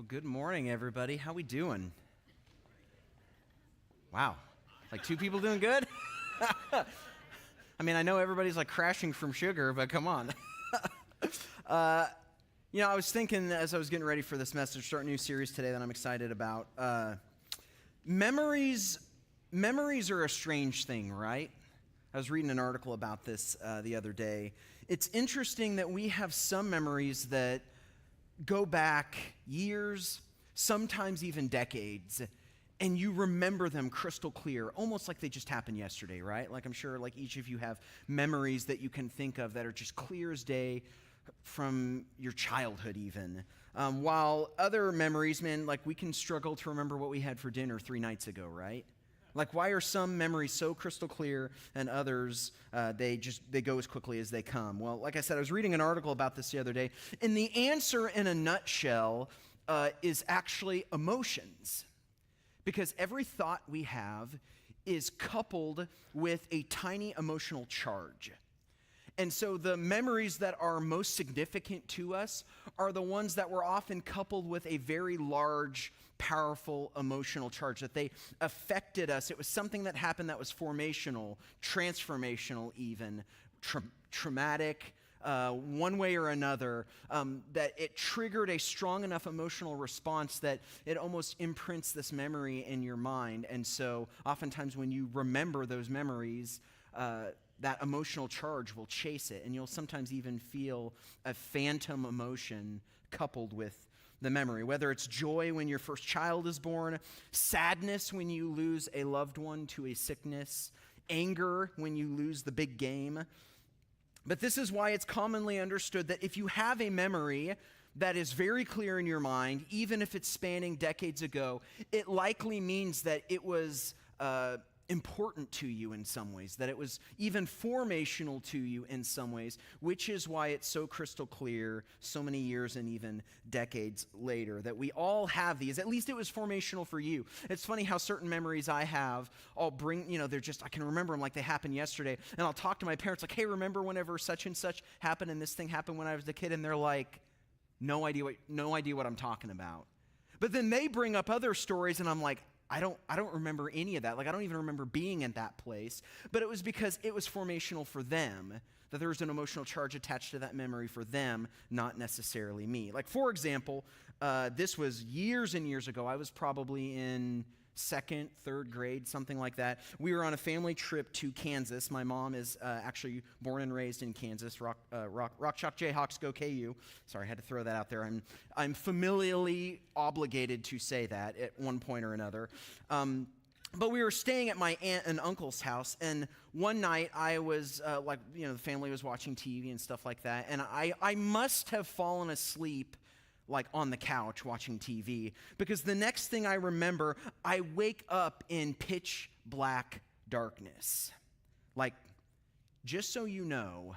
Good morning, everybody. How we doing? Wow. Like two people doing good? I mean, I know everybody's like crashing from sugar, but come on. I was thinking as I was getting ready for this message, start a new series today that I'm excited about. Memories are a strange thing, right? I was reading an article about this the other day. It's interesting that we have some memories that go back years, sometimes even decades, and you remember them crystal clear, almost like they just happened yesterday, right? Like I'm sure like each of you have memories that you can think of that are just clear as day from your childhood even. While other memories, man, like we can struggle to remember what we had for dinner 3 nights ago, right? Like, why are some memories so crystal clear and others, they go as quickly as they come? Well, like I said, I was reading an article about this the other day, and the answer in a nutshell is actually emotions. Because every thought we have is coupled with a tiny emotional charge. And so the memories that are most significant to us are the ones that were often coupled with a very large, powerful emotional charge, that they affected us. It was something that happened that was formational, transformational even, traumatic, one way or another, that it triggered a strong enough emotional response that it almost imprints this memory in your mind. And so oftentimes when you remember those memories, that emotional charge will chase it, and you'll sometimes even feel a phantom emotion coupled with the memory, whether it's joy when your first child is born, sadness when you lose a loved one to a sickness, anger when you lose the big game. But this is why it's commonly understood that if you have a memory that is very clear in your mind, even if it's spanning decades ago, it likely means that it was important to you in some ways, that it was even formational to you in some ways, which is why it's so crystal clear so many years and even decades later that we all have these. At least it was formational for you. It's funny how certain memories I have, I'll bring, they're just, I can remember them like they happened yesterday, and I'll talk to my parents like, hey, remember whenever such and such happened and this thing happened when I was a kid? And they're like, no idea what I'm talking about. But then they bring up other stories and I'm like, I don't remember any of that. Like, I don't even remember being in that place. But it was because it was formational for them, that there was an emotional charge attached to that memory for them, not necessarily me. Like, for example, this was years and years ago. I was probably in second, third grade, something like that. We were on a family trip to Kansas. My mom is actually born and raised in Kansas. Rock Chalk Jayhawks, go KU. Sorry, I had to throw that out there. I'm familially obligated to say that at one point or another. But we were staying at my aunt and uncle's house, and one night I was the family was watching TV and stuff like that, and I must have fallen asleep like on the couch watching TV, because the next thing I remember, I wake up in pitch black darkness. Like, just so you know,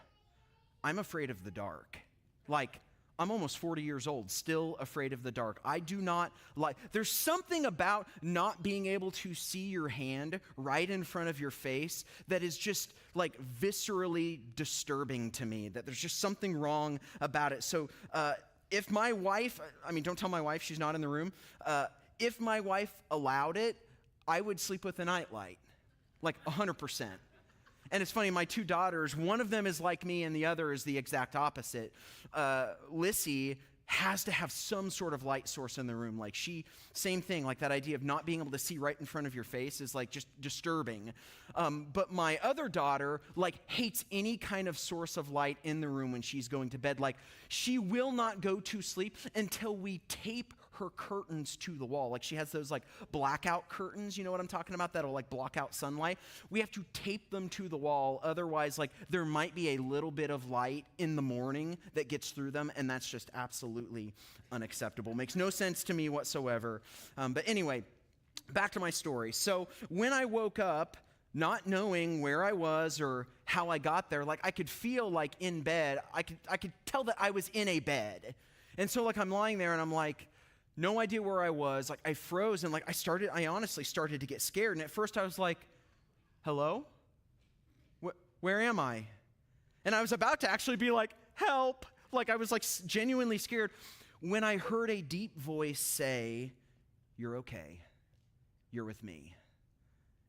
I'm afraid of the dark. Like, I'm almost 40 years old, still afraid of the dark. I do not like, there's something about not being able to see your hand right in front of your face that is just like viscerally disturbing to me, that there's just something wrong about it. So, if my wife, don't tell my wife, she's not in the room. If my wife allowed it, I would sleep with a nightlight, like 100%. And it's funny, my 2 daughters, one of them is like me and the other is the exact opposite. Lissy has to have some sort of light source in the room. Like same thing, like that idea of not being able to see right in front of your face is like just disturbing. But my other daughter like hates any kind of source of light in the room when she's going to bed. Like she will not go to sleep until we tape her curtains to the wall. Like she has those like blackout curtains, you know what I'm talking about, that'll like block out sunlight. We have to tape them to the wall, otherwise like there might be a little bit of light in the morning that gets through them, and that's just absolutely unacceptable. Makes no sense to me whatsoever. But anyway, back to my story. So when I woke up, not knowing where I was or how I got there, like I could feel like in bed, I could tell that I was in a bed. And so like I'm lying there and I'm like, no idea where I was. Like I froze and like I honestly started to get scared. And at first I was like, hello? Where am I? And I was about to actually be like, help. Like I was like genuinely scared when I heard a deep voice say, "You're okay. You're with me."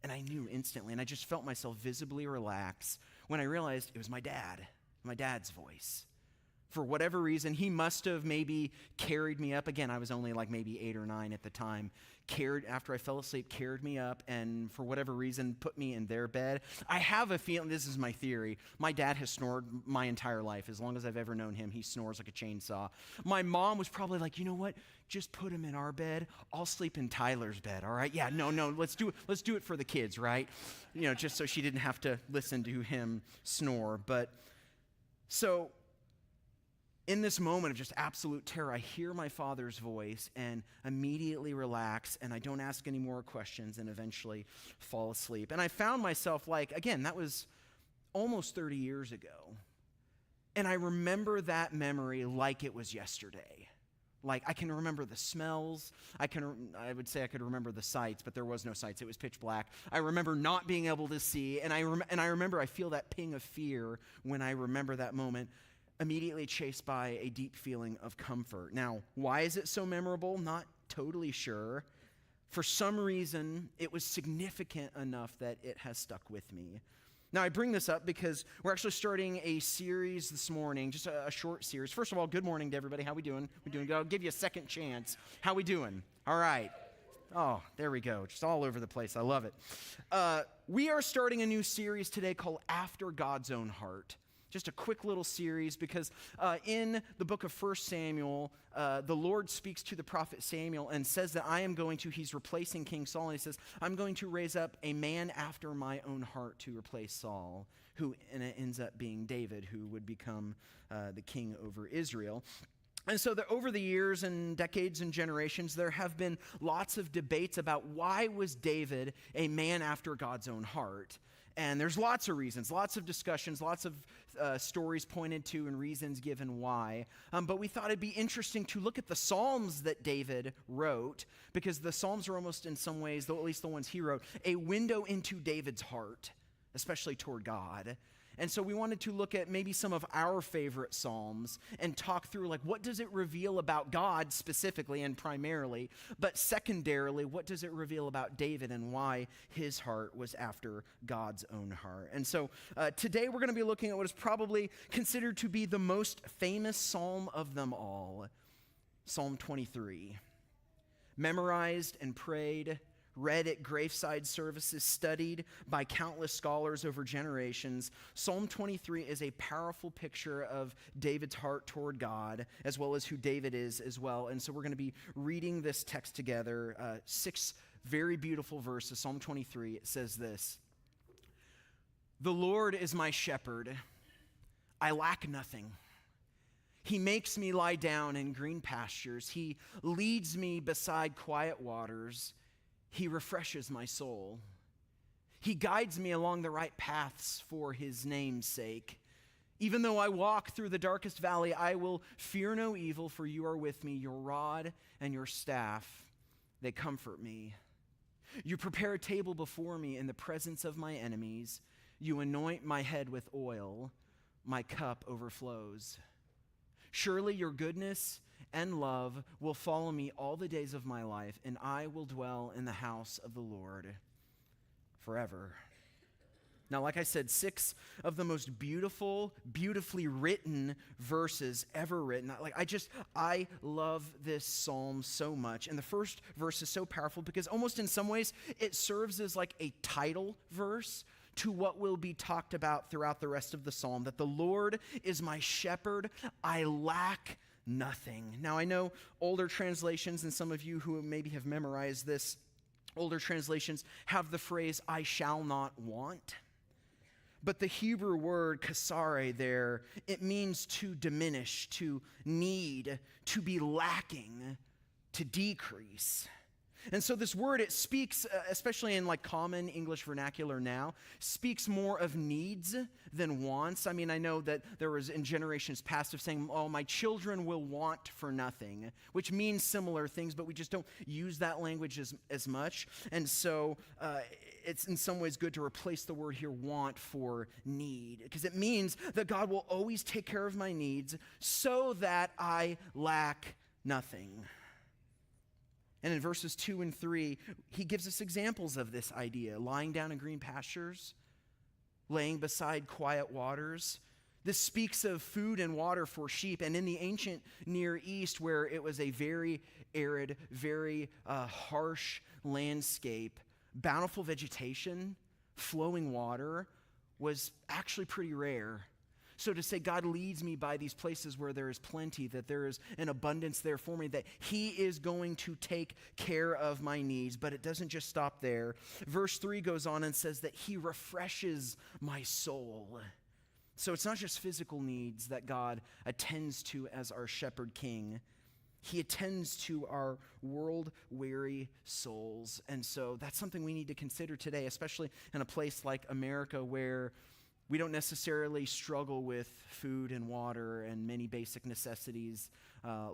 And I knew instantly, and I just felt myself visibly relax when I realized it was my dad's voice. For whatever reason, he must have maybe carried me up. Again, I was only like maybe 8 or 9 at the time. After I fell asleep, carried me up, and for whatever reason, put me in their bed. I have a feeling, this is my theory, my dad has snored my entire life. As long as I've ever known him, he snores like a chainsaw. My mom was probably like, you know what? Just put him in our bed. I'll sleep in Tyler's bed, all right? Yeah, no, let's do it for the kids, right? Just so she didn't have to listen to him snore. But so in this moment of just absolute terror, I hear my father's voice and immediately relax, and I don't ask any more questions and eventually fall asleep. And I found myself again, that was almost 30 years ago. And I remember that memory like it was yesterday. I can remember the smells. I would say I could remember the sights, but there was no sights. It was pitch black. I remember not being able to see, and I remember I feel that ping of fear when I remember that moment, immediately chased by a deep feeling of comfort. Now, why is it so memorable? Not totally sure. For some reason, it was significant enough that it has stuck with me. Now, I bring this up because we're actually starting a series this morning, just a short series. First of all, good morning to everybody. How we doing? We doing good? I'll give you a second chance. How we doing? All right. Oh, there we go. Just all over the place. I love it. We are starting a new series today called After God's Own Heart. Just a quick little series because in the book of 1 Samuel, the Lord speaks to the prophet Samuel and says that he's replacing King Saul, and he says, I'm going to raise up a man after my own heart to replace Saul, and it ends up being David, who would become the king over Israel. And so over the years and decades and generations, there have been lots of debates about why was David a man after God's own heart. And there's lots of reasons, lots of discussions, lots of stories pointed to and reasons given why. But we thought it'd be interesting to look at the Psalms that David wrote, because the Psalms are almost in some ways, though at least the ones he wrote, a window into David's heart, especially toward God. And so we wanted to look at maybe some of our favorite Psalms and talk through what does it reveal about God specifically and primarily, but secondarily, what does it reveal about David and why his heart was after God's own heart. And so today we're going to be looking at what is probably considered to be the most famous Psalm of them all, Psalm 23. Memorized and prayed, read at graveside services, studied by countless scholars over generations, Psalm 23 is a powerful picture of David's heart toward God, as well as who David is as well. And so we're going to be reading this text together, 6 very beautiful verses. Psalm 23, it says this: "The Lord is my shepherd, I lack nothing. He makes me lie down in green pastures. He leads me beside quiet waters. He refreshes my soul. He guides me along the right paths for his name's sake. Even though I walk through the darkest valley, I will fear no evil, for you are with me. Your rod and your staff, they comfort me. You prepare a table before me in the presence of my enemies. You anoint my head with oil. My cup overflows. Surely your goodness and love will follow me all the days of my life, and I will dwell in the house of the Lord forever." Now, like I said, 6 of the most beautifully written verses ever written. I love this psalm so much. And the first verse is so powerful because almost in some ways it serves as like a title verse to what will be talked about throughout the rest of the psalm, that the Lord is my shepherd, I lack nothing. Now, I know older translations, and some of you who maybe have memorized this, older translations have the phrase, I shall not want. But the Hebrew word kasare there, it means to diminish, to need, to be lacking, to decrease. And so this word, it speaks, especially in common English vernacular now, speaks more of needs than wants. I mean, I know that there was in generations past of saying, oh, my children will want for nothing, which means similar things, but we just don't use that language as much. And so it's in some ways good to replace the word here, want, for need, because it means that God will always take care of my needs so that I lack nothing. And in verses 2 and 3, he gives us examples of this idea: lying down in green pastures, laying beside quiet waters. This speaks of food and water for sheep. And in the ancient Near East, where it was a very arid, very harsh landscape, bountiful vegetation, flowing water was actually pretty rare. So to say God leads me by these places where there is plenty, that there is an abundance there for me, that he is going to take care of my needs. But it doesn't just stop there. Verse 3 goes on and says that he refreshes my soul. So it's not just physical needs that God attends to as our shepherd king. He attends to our world-weary souls. And so that's something we need to consider today, especially in a place like America where we don't necessarily struggle with food and water and many basic necessities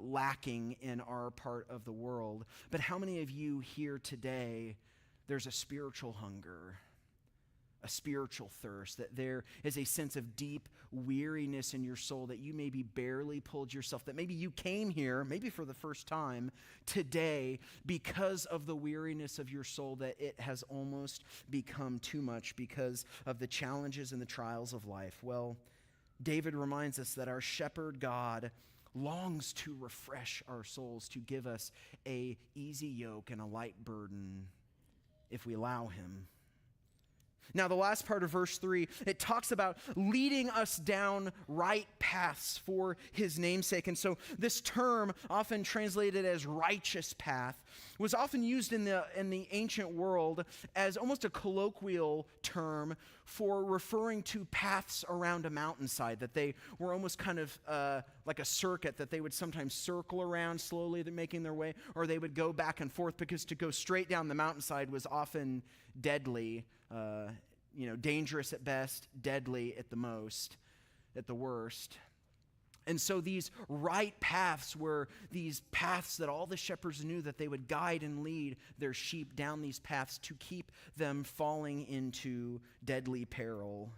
lacking in our part of the world. But how many of you here today, there's a spiritual hunger, a spiritual thirst, that there is a sense of deep weariness in your soul, that you maybe barely pulled yourself, that maybe you came here, maybe for the first time today, because of the weariness of your soul, that it has almost become too much because of the challenges and the trials of life? Well, David reminds us that our shepherd God longs to refresh our souls, to give us an easy yoke and a light burden if we allow him. Now, the last part of verse 3, it talks about leading us down right paths for his namesake. And so this term, often translated as righteous path, was often used in the ancient world as almost a colloquial term for referring to paths around a mountainside, that they were almost kind of like a circuit that they would sometimes circle around slowly, making their way, or they would go back and forth, because to go straight down the mountainside was often deadly, dangerous at best, deadly at the most, at the worst. And so these right paths were these paths that all the shepherds knew that they would guide and lead their sheep down these paths to keep them falling into deadly peril.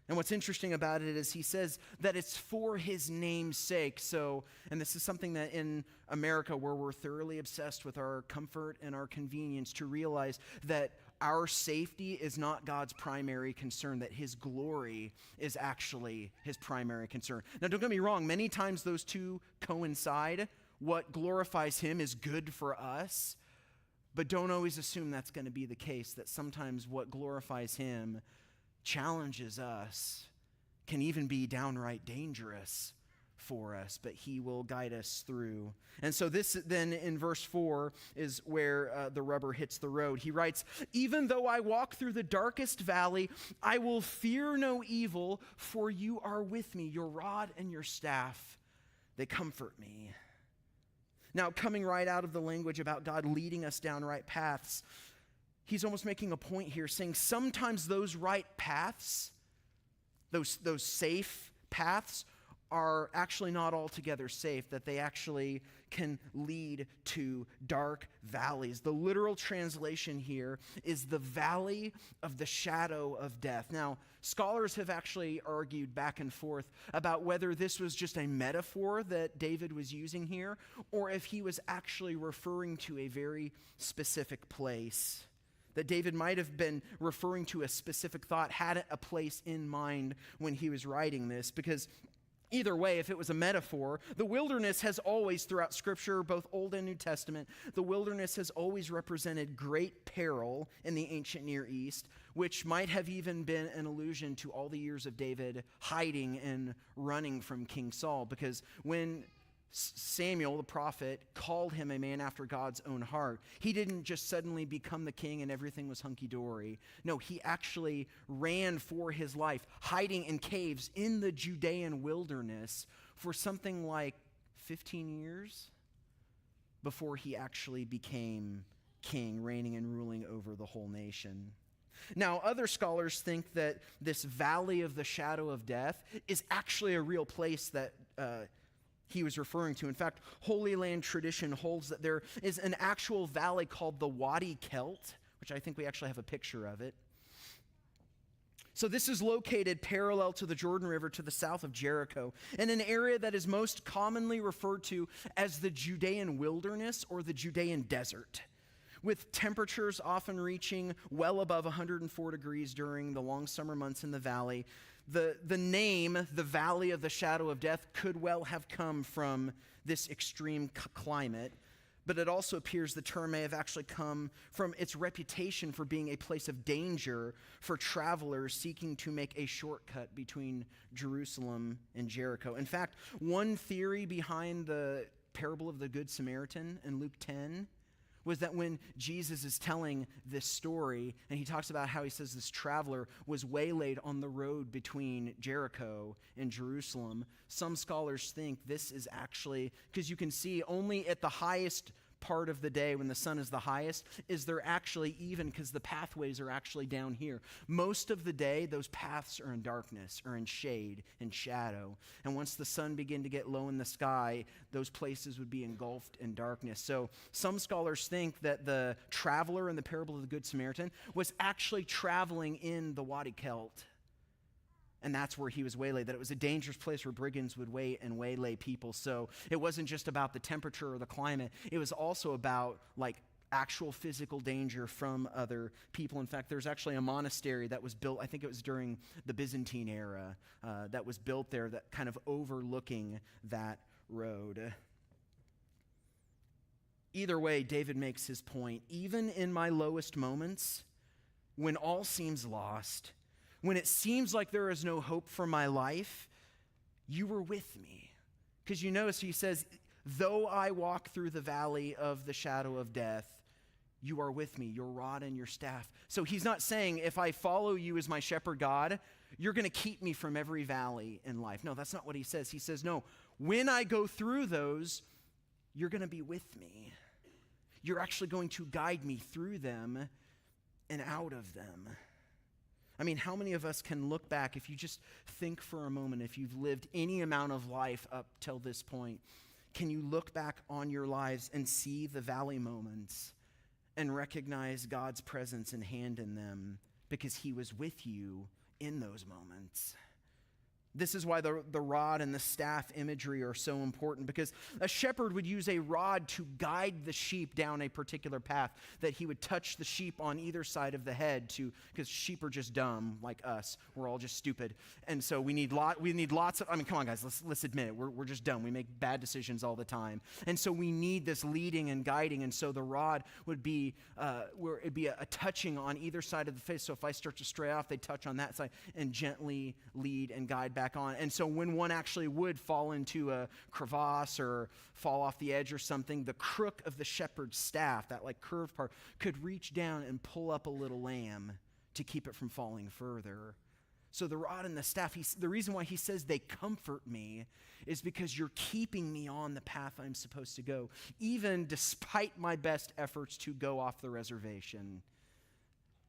And what's interesting about it is he says that it's for his name's sake. So, and this is something that in America, where we're thoroughly obsessed with our comfort and our convenience, to realize that our safety is not God's primary concern, that his glory is actually his primary concern. Now, don't get me wrong, many times those two coincide. What glorifies him is good for us, but don't always assume that's going to be the case, that sometimes what glorifies him challenges us, can even be downright dangerous for us, but he will guide us through. And so this then in verse 4 is where the rubber hits the road. He writes, "Even though I walk through the darkest valley, I will fear no evil, for you are with me. Your rod and your staff, they comfort me." Now, coming right out of the language about God leading us down right paths, he's almost making a point here, saying sometimes those right paths, those safe paths, are actually not altogether safe, that they actually can lead to dark valleys. The literal translation here is the valley of the shadow of death. Now, scholars have actually argued back and forth about whether this was just a metaphor that David was using here, or if he was actually referring to a very specific place. That David might have been referring to a specific thought, had a place in mind when he was writing this, because either way, if it was a metaphor, the wilderness has always, throughout Scripture, both Old and New Testament, the wilderness has always represented great peril in the ancient Near East, which might have even been an allusion to all the years of David hiding and running from King Saul. Because when Samuel, the prophet, called him a man after God's own heart, he didn't just suddenly become the king and everything was hunky-dory. No, he actually ran for his life, hiding in caves in the Judean wilderness for something like 15 years before he actually became king, reigning and ruling over the whole nation. Now, other scholars think that this valley of the shadow of death is actually a real place that he was referring to. In fact, Holy Land tradition holds that there is an actual valley called the Wadi Kelt, which I think we actually have a picture of it. So this is located parallel to the Jordan River to the south of Jericho, in an area that is most commonly referred to as the Judean wilderness or the Judean desert, with temperatures often reaching well above 104 degrees during the long summer months in the valley. The name, the Valley of the Shadow of Death, could well have come from this extreme climate, but it also appears the term may have actually come from its reputation for being a place of danger for travelers seeking to make a shortcut between Jerusalem and Jericho. In fact, one theory behind the parable of the Good Samaritan in Luke 10 was that when Jesus is telling this story, and he talks about how he says this traveler was waylaid on the road between Jericho and Jerusalem, some scholars think this is actually, because you can see only at the highest part of the day when the sun is the highest is there actually even, because the pathways are actually down here. Most of the day, those paths are in darkness or in shade and shadow. And once the sun began to get low in the sky, those places would be engulfed in darkness. So some scholars think that the traveler in the parable of the Good Samaritan was actually traveling in the Wadi Kelt. And that's where he was waylaid, that it was a dangerous place where brigands would wait and waylay people. So it wasn't just about the temperature or the climate. It was also about like actual physical danger from other people. In fact, there's actually a monastery that was built, I think it was during the Byzantine era, that was built there that kind of overlooking that road. Either way, David makes his point. Even in my lowest moments, when all seems lost, when it seems like there is no hope for my life, you were with me. Because you notice he says, though I walk through the valley of the shadow of death, you are with me, your rod and your staff. So he's not saying, if I follow you as my shepherd God, you're going to keep me from every valley in life. No, that's not what he says. He says, no, when I go through those, you're going to be with me. You're actually going to guide me through them and out of them. I mean, how many of us can look back, if you just think for a moment, if you've lived any amount of life up till this point, can you look back on your lives and see the valley moments and recognize God's presence and hand in them because he was with you in those moments? This is why the rod and the staff imagery are so important, because a shepherd would use a rod to guide the sheep down a particular path, that he would touch the sheep on either side of the head because sheep are just dumb like us. We're all just stupid. And so we need lots of, I mean, come on guys, let's admit it. We're just dumb. We make bad decisions all the time. And so we need this leading and guiding. And so the rod would be, where it'd be a touching on either side of the face. So if I start to stray off, they touch on that side and gently lead and guide back on. And so when one actually would fall into a crevasse or fall off the edge or something, the crook of the shepherd's staff, that like curved part, could reach down and pull up a little lamb to keep it from falling further. So the rod and the staff, the reason why he says they comfort me is because you're keeping me on the path I'm supposed to go, even despite my best efforts to go off the reservation.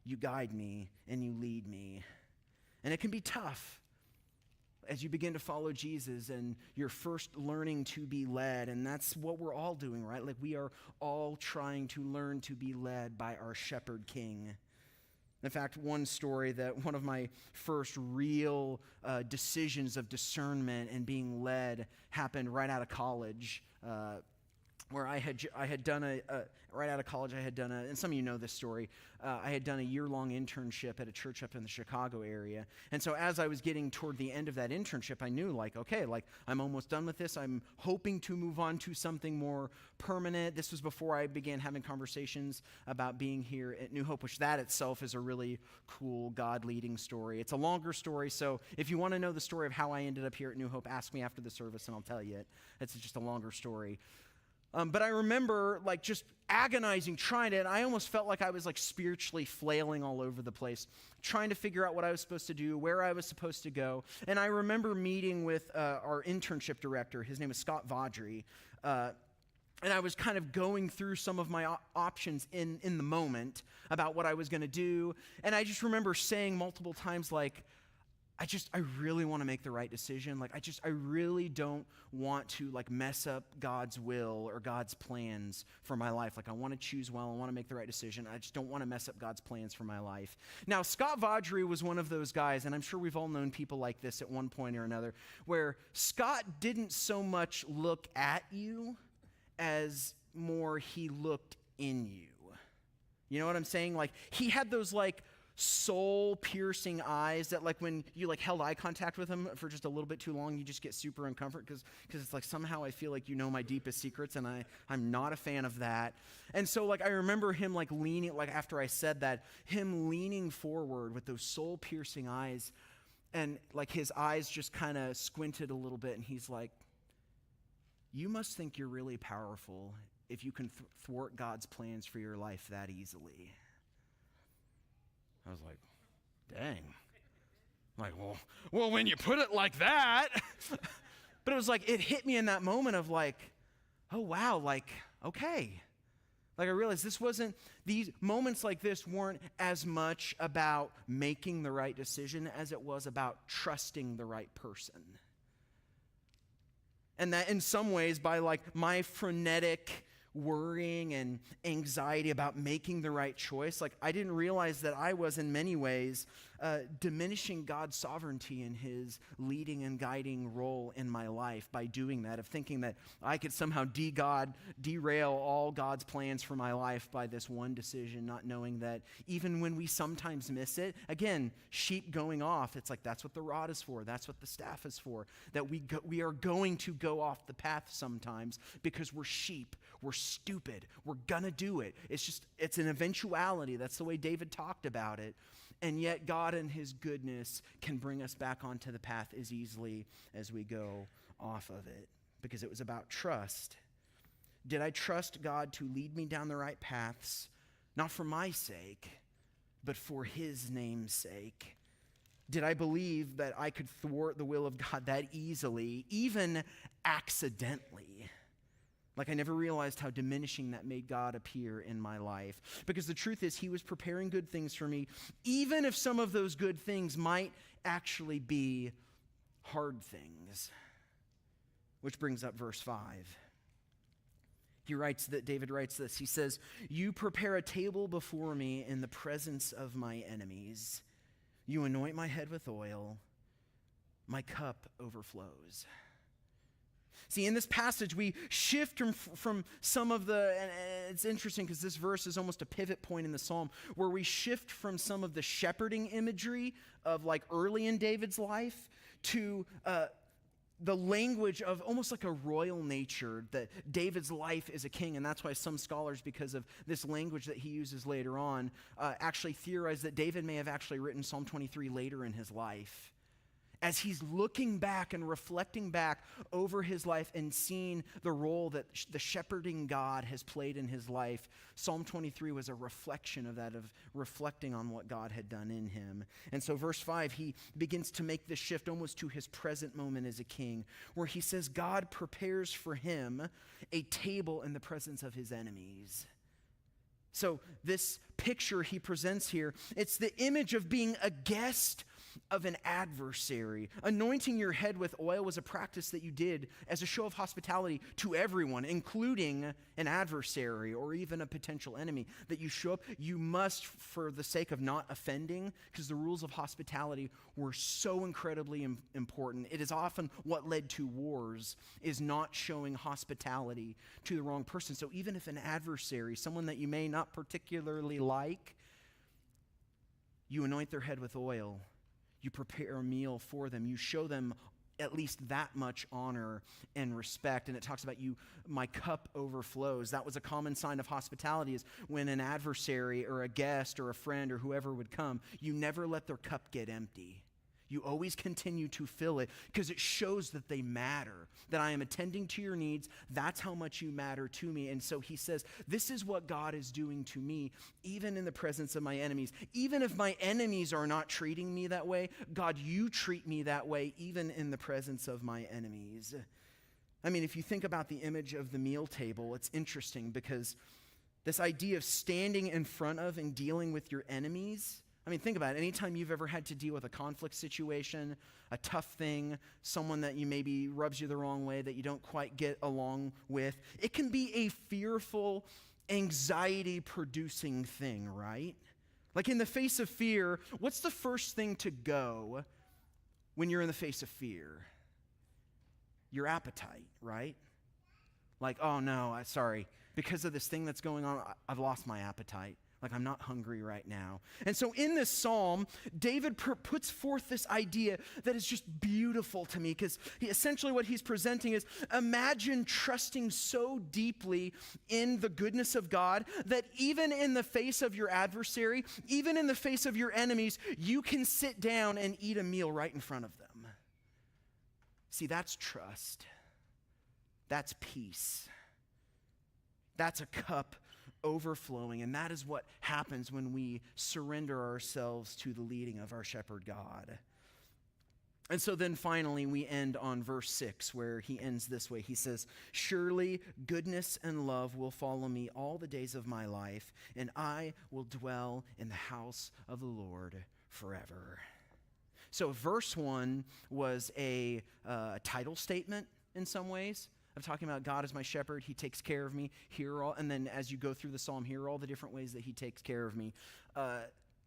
You guide me and you lead me. And it can be tough as you begin to follow Jesus and you're first learning to be led. And that's what we're all doing, right? Like we are all trying to learn to be led by our shepherd king. In fact, one story that one of my first real decisions of discernment and being led happened right out of college, where I had done right out of college, and some of you know this story, I had done a year-long internship at a church up in the Chicago area. And so as I was getting toward the end of that internship, I knew okay, I'm almost done with this. I'm hoping to move on to something more permanent. This was before I began having conversations about being here at New Hope, which that itself is a really cool God-leading story. It's a longer story, so if you want to know the story of how I ended up here at New Hope, ask me after the service and I'll tell you it. It's just a longer story. But I remember just agonizing, trying to, and I almost felt like I was spiritually flailing all over the place, trying to figure out what I was supposed to do, where I was supposed to go. And I remember meeting with our internship director. His name is Scott Vaudry. And I was kind of going through some of my options in the moment about what I was going to do. And I just remember saying multiple times, I really want to make the right decision. Like, I really don't want to like mess up God's will or God's plans for my life. Like, I want to choose well. I want to make the right decision. I just don't want to mess up God's plans for my life. Now, Scott Vaudry was one of those guys, and I'm sure we've all known people like this at one point or another, where Scott didn't so much look at you as more he looked in you. You know what I'm saying? Like, he had those like soul-piercing eyes that like when you like held eye contact with him for just a little bit too long, you just get super uncomfortable because it's like somehow I feel like you know my deepest secrets, and I'm not a fan of that. And so like I remember him like leaning, like after I said that, him leaning forward with those soul-piercing eyes, and like his eyes just kind of squinted a little bit, and he's like, "You must think you're really powerful if you can thwart God's plans for your life that easily." I was like, dang. I'm like, well, when you put it like that. But it was like, it hit me in that moment of like, oh, wow, like, okay. Like I realized these moments like this weren't as much about making the right decision as it was about trusting the right person. And that in some ways, by like my frenetic worrying and anxiety about making the right choice, like I didn't realize that I was in many ways diminishing God's sovereignty and his leading and guiding role in my life by doing that, of thinking that I could somehow derail all God's plans for my life by this one decision, not knowing that even when we sometimes miss it, again, sheep going off, it's like that's what the rod is for, that's what the staff is for, that we are going to go off the path sometimes because we're sheep, we're stupid, we're gonna do it. It's an eventuality. That's the way David talked about it. And yet God in his goodness can bring us back onto the path as easily as we go off of it, because it was about trust. Did I trust God to lead me down the right paths, not for my sake, but for his name's sake? Did I believe that I could thwart the will of God that easily, even accidentally? Like I never realized how diminishing that made God appear in my life. Because the truth is, he was preparing good things for me, even if some of those good things might actually be hard things. Which brings up verse 5. David writes this. He says, "You prepare a table before me in the presence of my enemies. You anoint my head with oil. My cup overflows." See, in this passage, we shift from some of and it's interesting because this verse is almost a pivot point in the psalm, where we shift from some of the shepherding imagery of like early in David's life to the language of almost like a royal nature, that David's life as a king. And that's why some scholars, because of this language that he uses later on, actually theorize that David may have actually written Psalm 23 later in his life. As he's looking back and reflecting back over his life and seeing the role that the shepherding God has played in his life, Psalm 23 was a reflection of that, of reflecting on what God had done in him. And so verse 5, he begins to make this shift almost to his present moment as a king, where he says God prepares for him a table in the presence of his enemies. So this picture he presents here, it's the image of being a guest of an adversary. Anointing your head with oil was a practice that you did as a show of hospitality to everyone, including an adversary or even a potential enemy. That you show up, you must, for the sake of not offending, because the rules of hospitality were so incredibly important. It is often what led to wars, is not showing hospitality to the wrong person. So even if an adversary, someone that you may not particularly like, you anoint their head with oil. You prepare a meal for them. You show them at least that much honor and respect. And it talks about my cup overflows. That was a common sign of hospitality, is when an adversary or a guest or a friend or whoever would come, you never let their cup get empty. You always continue to fill it, because it shows that they matter, that I am attending to your needs. That's how much you matter to me. And so he says, this is what God is doing to me, even in the presence of my enemies. Even if my enemies are not treating me that way, God, you treat me that way, even in the presence of my enemies. I mean, if you think about the image of the meal table, it's interesting, because this idea of standing in front of and dealing with your enemies I mean, think about it. Anytime you've ever had to deal with a conflict situation, a tough thing, someone that you maybe rubs you the wrong way, that you don't quite get along with, it can be a fearful, anxiety-producing thing, right? Like in the face of fear, what's the first thing to go when you're in the face of fear? Your appetite, right? Like, oh no, sorry, because of this thing that's going on, I've lost my appetite. Like, I'm not hungry right now. And so in this psalm, David puts forth this idea that is just beautiful to me, because essentially what he's presenting is, imagine trusting so deeply in the goodness of God that even in the face of your adversary, even in the face of your enemies, you can sit down and eat a meal right in front of them. See, that's trust. That's peace. That's a cup overflowing, and that is what happens when we surrender ourselves to the leading of our shepherd God. And so then finally we end on verse 6, where he ends this way. He says, surely goodness and love will follow me all the days of my life, and I will dwell in the house of the Lord forever. So verse 1 was a title statement in some ways. I'm talking about God as my shepherd. He takes care of me. And then as you go through the psalm, here are all the different ways that he takes care of me.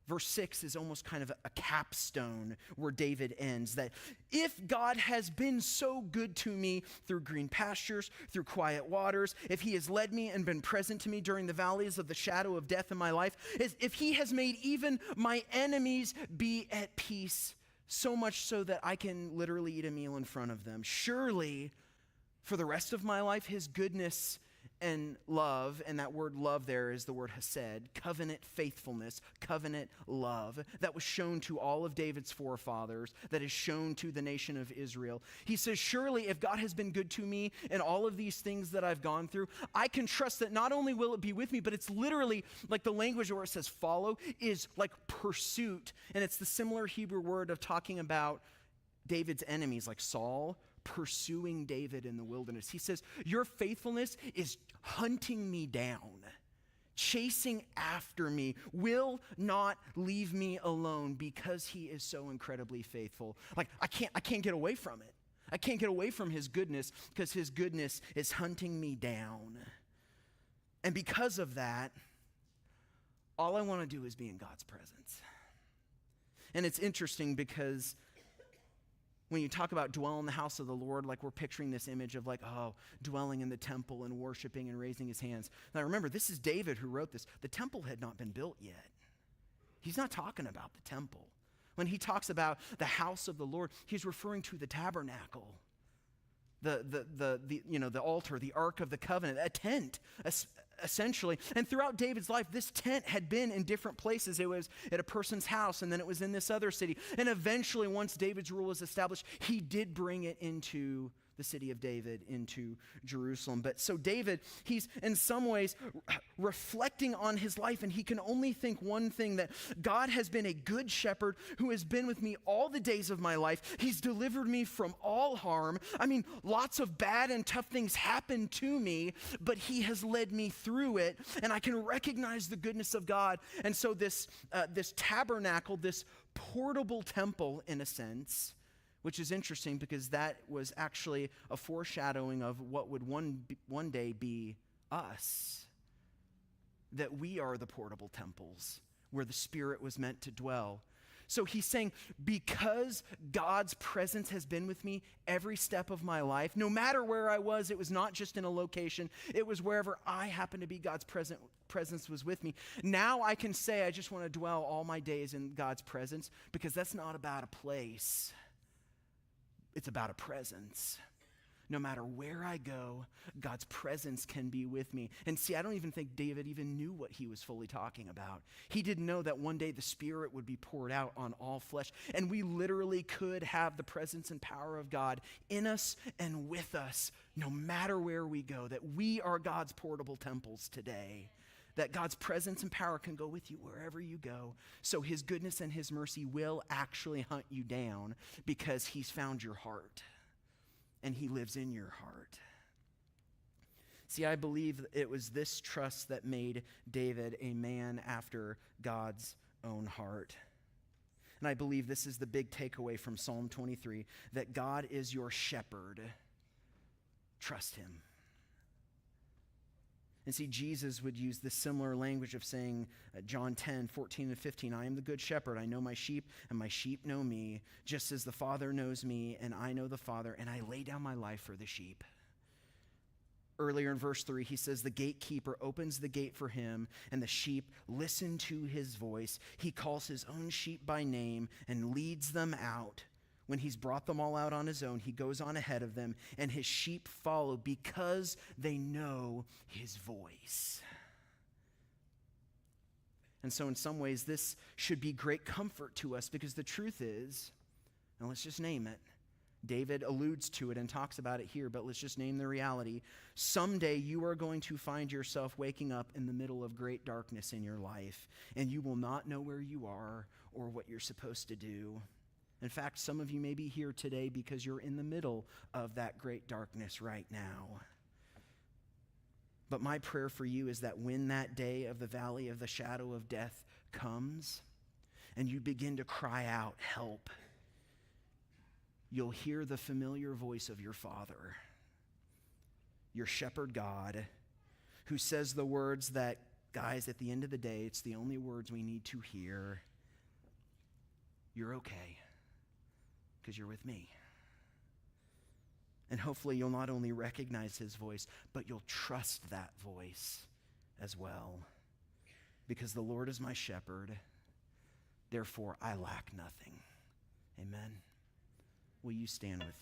Verse 6 is almost kind of a capstone where David ends, that if God has been so good to me through green pastures, through quiet waters, if he has led me and been present to me during the valleys of the shadow of death in my life, if he has made even my enemies be at peace, so much so that I can literally eat a meal in front of them, surely for the rest of my life, his goodness and love, and that word love there is the word hesed, covenant faithfulness, covenant love, that was shown to all of David's forefathers, that is shown to the nation of Israel. He says, surely if God has been good to me in all of these things that I've gone through, I can trust that not only will it be with me, but it's literally like the language where it says follow is like pursuit. And it's the similar Hebrew word of talking about David's enemies, like Saul pursuing David in the wilderness. He says, your faithfulness is hunting me down, chasing after me, will not leave me alone because he is so incredibly faithful. Like I can't get away from it. I can't get away from his goodness because his goodness is hunting me down. And because of that, all I want to do is be in God's presence. And it's interesting because when you talk about dwell in the house of the Lord, like we're picturing this image of like, oh, dwelling in the temple and worshiping and raising his hands. Now remember, this is David who wrote this. The temple had not been built yet. He's not talking about the temple. When he talks about the house of the Lord, he's referring to the tabernacle, the altar, the Ark of the Covenant, a tent, essentially. And throughout David's life, this tent had been in different places. It was at a person's house, and then it was in this other city. And eventually, once David's rule was established, he did bring it into the city of David, into Jerusalem. But so David, he's in some ways reflecting on his life, and he can only think one thing, that God has been a good shepherd who has been with me all the days of my life. He's delivered me from all harm. I mean, lots of bad and tough things happened to me, but he has led me through it, and I can recognize the goodness of God. And so this tabernacle, this portable temple in a sense, which is interesting because that was actually a foreshadowing of what would one day be us. That we are the portable temples where the Spirit was meant to dwell. So he's saying, because God's presence has been with me every step of my life, no matter where I was, it was not just in a location, it was wherever I happened to be, God's presence was with me. Now I can say I just want to dwell all my days in God's presence, because that's not about a place. It's about a presence. No matter where I go, God's presence can be with me. And see, I don't even think David even knew what he was fully talking about. He didn't know that one day the Spirit would be poured out on all flesh, and we literally could have the presence and power of God in us and with us, no matter where we go, that we are God's portable temples today. That God's presence and power can go with you wherever you go. So his goodness and his mercy will actually hunt you down because he's found your heart and he lives in your heart. See, I believe it was this trust that made David a man after God's own heart. And I believe this is the big takeaway from Psalm 23, that God is your shepherd. Trust him. And see, Jesus would use this similar language of saying, John 10, 14 and 15, I am the good shepherd. I know my sheep, and my sheep know me, just as the Father knows me, and I know the Father, and I lay down my life for the sheep. Earlier in verse 3, he says, the gatekeeper opens the gate for him, and the sheep listen to his voice. He calls his own sheep by name and leads them out. When he's brought them all out on his own, he goes on ahead of them, and his sheep follow because they know his voice. And so in some ways, this should be great comfort to us, because the truth is, and let's just name it, David alludes to it and talks about it here, but let's just name the reality. Someday you are going to find yourself waking up in the middle of great darkness in your life, and you will not know where you are or what you're supposed to do. In fact, some of you may be here today because you're in the middle of that great darkness right now. But my prayer for you is that when that day of the valley of the shadow of death comes and you begin to cry out, help, you'll hear the familiar voice of your Father, your shepherd God, who says the words that, guys, at the end of the day, it's the only words we need to hear. You're okay, because you're with me. And hopefully you'll not only recognize his voice, but you'll trust that voice as well. Because the Lord is my shepherd, therefore I lack nothing. Amen. Will you stand with me?